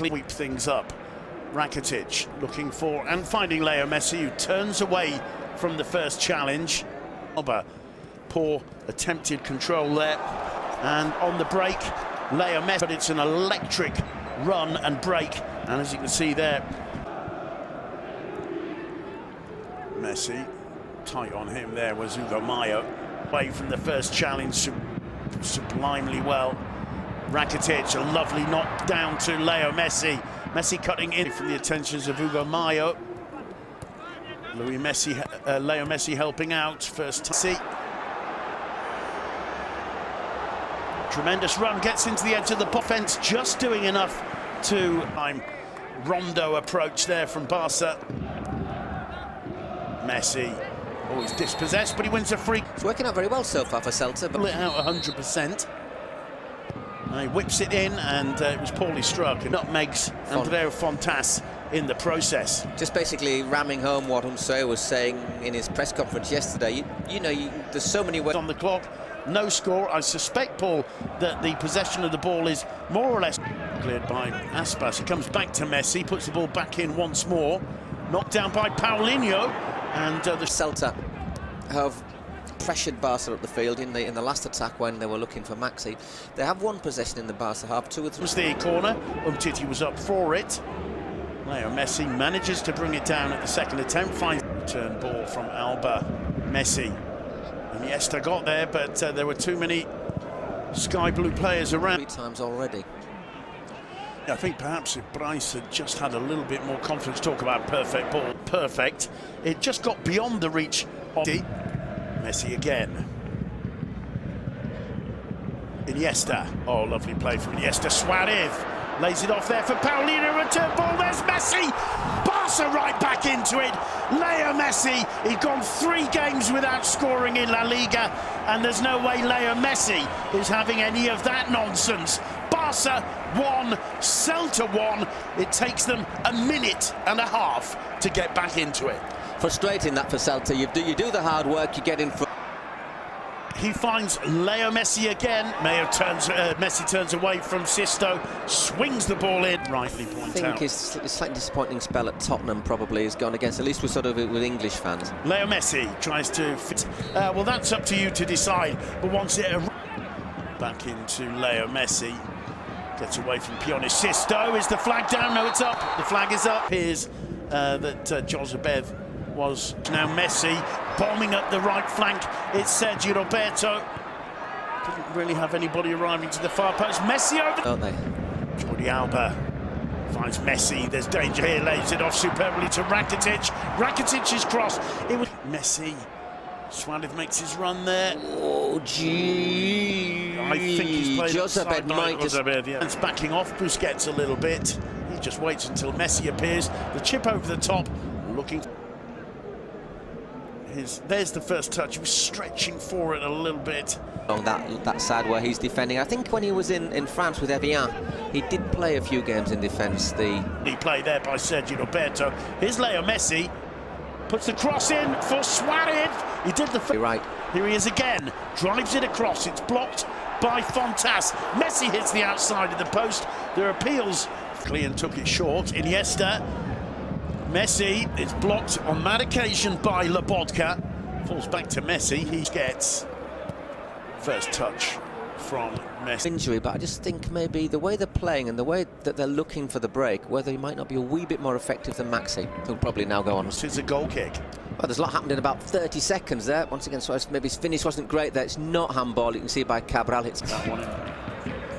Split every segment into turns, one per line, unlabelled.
sweep things up. Rakitic looking for and finding Leo Messi, who turns away from the first challenge. Poor attempted control there, and on the break, Leo Messi. But it's an electric run and break, and as you can see there, Messi tight on him. There was Hugo Mayo, away from the first challenge sublimely well. Rakitic, a lovely knock down to Leo Messi. Messi cutting in from the attentions of Hugo Mayo. Leo Messi helping out first time. Tremendous run, gets into the edge of the fence, just doing enough to Rondo approach there from Barca. Messi, always dispossessed, but he wins a free.
It's working out very well so far for Scelta, but
lit out 100%. He whips it in, and it was poorly struck. And nutmegs Andrea Fontas in the process.
Just basically ramming home what Umsoy was saying in his press conference yesterday. There's so many ways
on the clock. No score. I suspect, Paul, that the possession of the ball is more or less cleared by Aspas. He comes back to Messi, puts the ball back in once more. Knocked down by Paulinho, and the
Scelta have pressured Barca up the field in the last attack when they were looking for Maxi. They have one possession in the Barca half, 2 or 3.
Was the corner. Umtiti was up for it. Leo Messi manages to bring it down at the second attempt. Finds return ball from Alba. Messi. Iniesta got there, but there were too many sky blue players around.
3 times already.
I think perhaps if Bryce had just had a little bit more confidence, talk about perfect ball, perfect. It just got beyond the reach of Messi again. Iniesta. Oh, lovely play from Iniesta. Suarez lays it off there for Paulinho. Return ball. There's Messi. Barca right back into it. Leo Messi. He'd gone 3 games without scoring in La Liga, and there's no way Leo Messi is having any of that nonsense. Barca 1, Celta 1. It takes them a minute and a half to get back into it.
Frustrating that for Celta. You do the hard work, you get in front.
He finds Leo Messi again. Messi turns away from Sisto, swings the ball in. Rightly point out.
I think his slightly disappointing spell at Tottenham probably has gone against, at least with English fans.
Leo Messi tries to fit. Well, that's up to you to decide. But once it back into Leo Messi, gets away from Pionis. Sisto, is the flag down? No, it's up. The flag is up. Here's that Josebed was now Messi bombing up the right flank. It's Sergio Roberto. Didn't really have anybody arriving to the far post. Messi over.
Don't they?
Jordi Alba finds Messi. There's danger here. Lays it off superbly to Rakitic. Rakitic's cross. It was Messi. Suarez makes his run there.
Oh, gee.
I think he's played
Josebed might just.
Yeah. It's backing off Busquets a little bit. He just waits until Messi appears. The chip over the top. Looking. There's the first touch. He was stretching for it a little bit.
On that side where he's defending. I think when he was in France with Evian, he did play a few games in defence.
He played there by Sergio Roberto. Here's Leo Messi. Puts the cross in for Suarez. He did the.
You're right.
Here he is again. Drives it across. It's blocked by Fontas. Messi hits the outside of the post. There are appeals. Clean took it short. Iniesta. Messi is blocked on that occasion by Lobotka. Falls back to Messi. He gets first touch from Messi.
Injury, but I just think maybe the way they're playing and the way that they're looking for the break, whether he might not be a wee bit more effective than Maxi, who'll probably now go on.
It's a goal kick.
Well, there's a lot happened in about 30 seconds there. Once again, Suarez, maybe his finish wasn't great there. It's not handball. You can see by Cabral. It's
that one.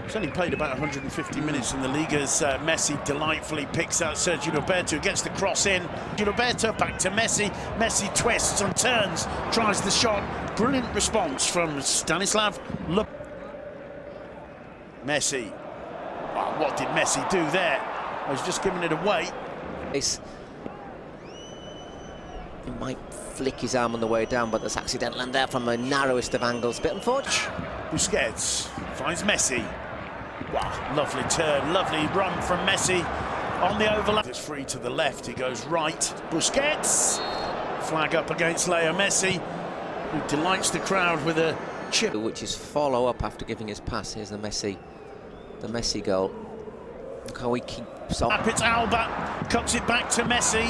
He's only played about 150 minutes in the league as Messi delightfully picks out Sergio Roberto, gets the cross in. Roberto back to Messi. Messi twists and turns, tries the shot. Brilliant response from Stanislav. Messi. Oh, what did Messi do there? I was just giving it away.
He might flick his arm on the way down, but that's accidental, and there from the narrowest of angles. Bit unfortunate.
Busquets finds Messi. Wow, lovely turn, lovely run from Messi on the overlap. It's free to the left, he goes right. Busquets, flag up against Leo Messi, who delights the crowd with a chip.
Which is follow-up after giving his pass. Here's the Messi goal. Look how he keeps on.
It's Alba, cuts it back to Messi.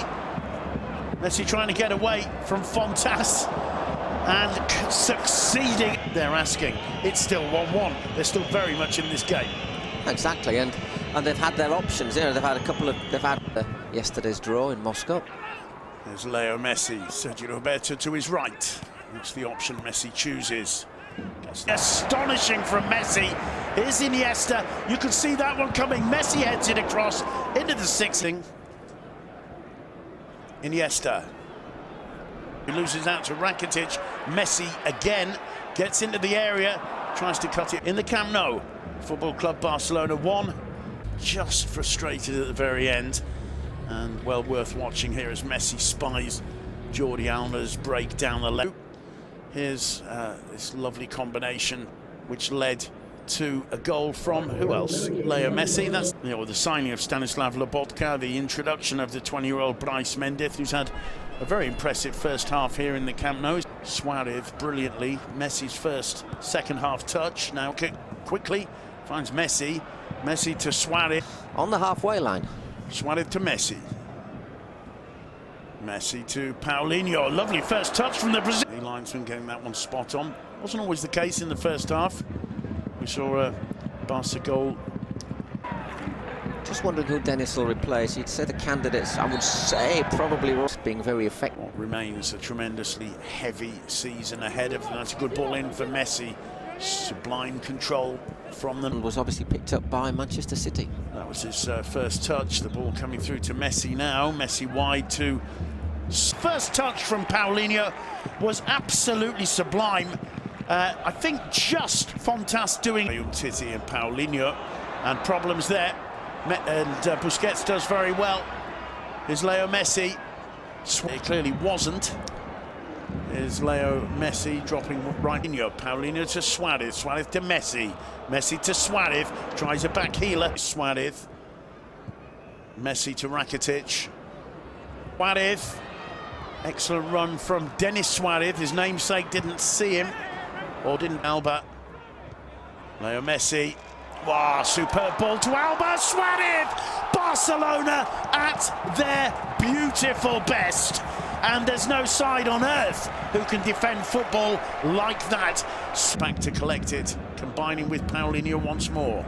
Messi trying to get away from Fontas and succeeding. They're asking. It's still 1-1. They're still very much in this game.
Exactly, and they've had their options. You know, they've had yesterday's draw in Moscow.
There's Leo Messi, Sergio Roberto to his right. That's the option Messi chooses. Astonishing from Messi. Here's Iniesta. You can see that one coming. Messi heads it across into the sixing. Iniesta. He loses out to Rakitic. Messi again gets into the area, tries to cut it in the Camp Nou. Football Club Barcelona 1. Just frustrated at the very end. And well worth watching here as Messi spies Jordi Alba's break down the left. Here's this lovely combination which led to a goal from who else? Leo Messi. That's the signing of Stanislav Lobotka, the introduction of the 20-year-old Bryce Mendith, who's had a very impressive first half here in the Camp Nou. Suarez brilliantly. Messi's first second-half touch. Now quickly finds Messi. Messi to Suarez.
On the halfway line.
Suarez to Messi. Messi to Paulinho. Lovely first touch from the Brazil. The linesman getting that one spot on. Wasn't always the case in the first half. We saw a Barca goal.
Just wondering who Dennis will replace. You'd say the candidates, I would say, probably being very effective.
What remains a tremendously heavy season ahead of them. That's a good ball in for Messi. Sublime control from them.
Was obviously picked up by Manchester City.
That was his first touch. The ball coming through to Messi now. Messi wide to... First touch from Paulinho was absolutely sublime. I think just Fontas doing... Titi and Paulinho, and problems there. And Busquets does very well. Here's Leo Messi. It clearly wasn't. Here's Leo Messi dropping right in. Paulinho to Suarez. Suarez to Messi. Messi to Suarez. Tries a back healer. Suarez. Messi to Rakitic. Suarez. Excellent run from Denis Suarez. His namesake didn't see him. Or didn't Alba. Leo Messi. Wow, superb ball to Alba. Suarez! Barcelona at their beautiful best. And there's no side on earth who can defend football like that. Back to collect it, combining with Paulinho once more.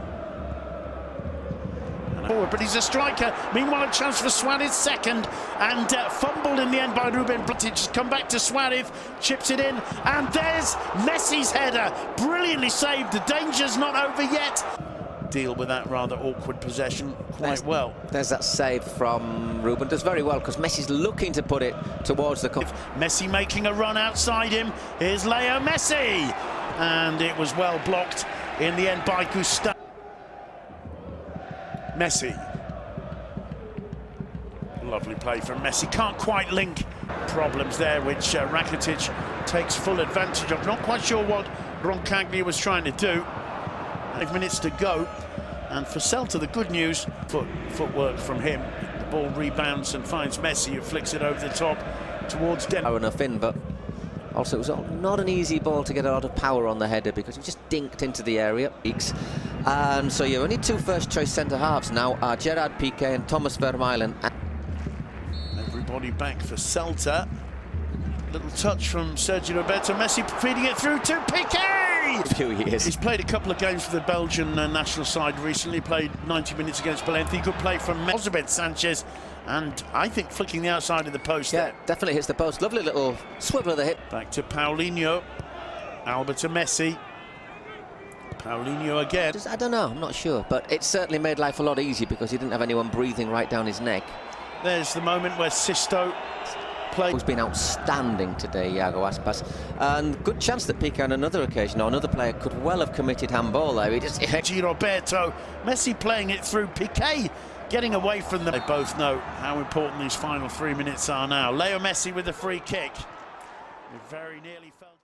Forward, but he's a striker. Meanwhile, a chance for Suarez second, and fumbled in the end by Ruben Bltic. Come back to Suarez, chips it in, and there's Messi's header. Brilliantly saved. The danger's not over yet. Deal with that rather awkward possession quite well.
There's that save from Ruben. Does very well because Messi's looking to put it towards the...
Messi making a run outside him. Here's Leo Messi, and it was well blocked in the end by Gustavo. Messi. Lovely play from Messi. Can't quite link. Problems there, which Rakitic takes full advantage of. Not quite sure what Roncaglia was trying to do. 5 minutes to go. And for Celta, the good news, footwork from him. The ball rebounds and finds Messi, who flicks it over the top towards Denver.
Enough in, but also it was not an easy ball to get a lot of power on the header because he just dinked into the area. And so you only two first-choice centre-halves now are Gerard Piqué and Thomas Vermaelen.
Everybody back for Celta. Little touch from Sergio Roberto. Messi feeding it through to Piqué!
A few years.
He's played a couple of games for the Belgian national side recently. Played 90 minutes against Valencia. Good play from Elizabeth Sanchez. And I think flicking the outside of the post there.
Definitely hits the post. Lovely little swivel of the hip.
Back to Paulinho. Alba to Messi. Paulinho again.
I don't know, I'm not sure. But it certainly made life a lot easier because he didn't have anyone breathing right down his neck.
There's the moment where Sisto played.
Who's been outstanding today, Yago Aspas. And good chance that Piqué on another occasion or another player could well have committed handball there. He just...
Roberto. Messi playing it through. Piqué getting away from them. They both know how important these final 3 minutes are now. Leo Messi with the free kick. He very nearly fell.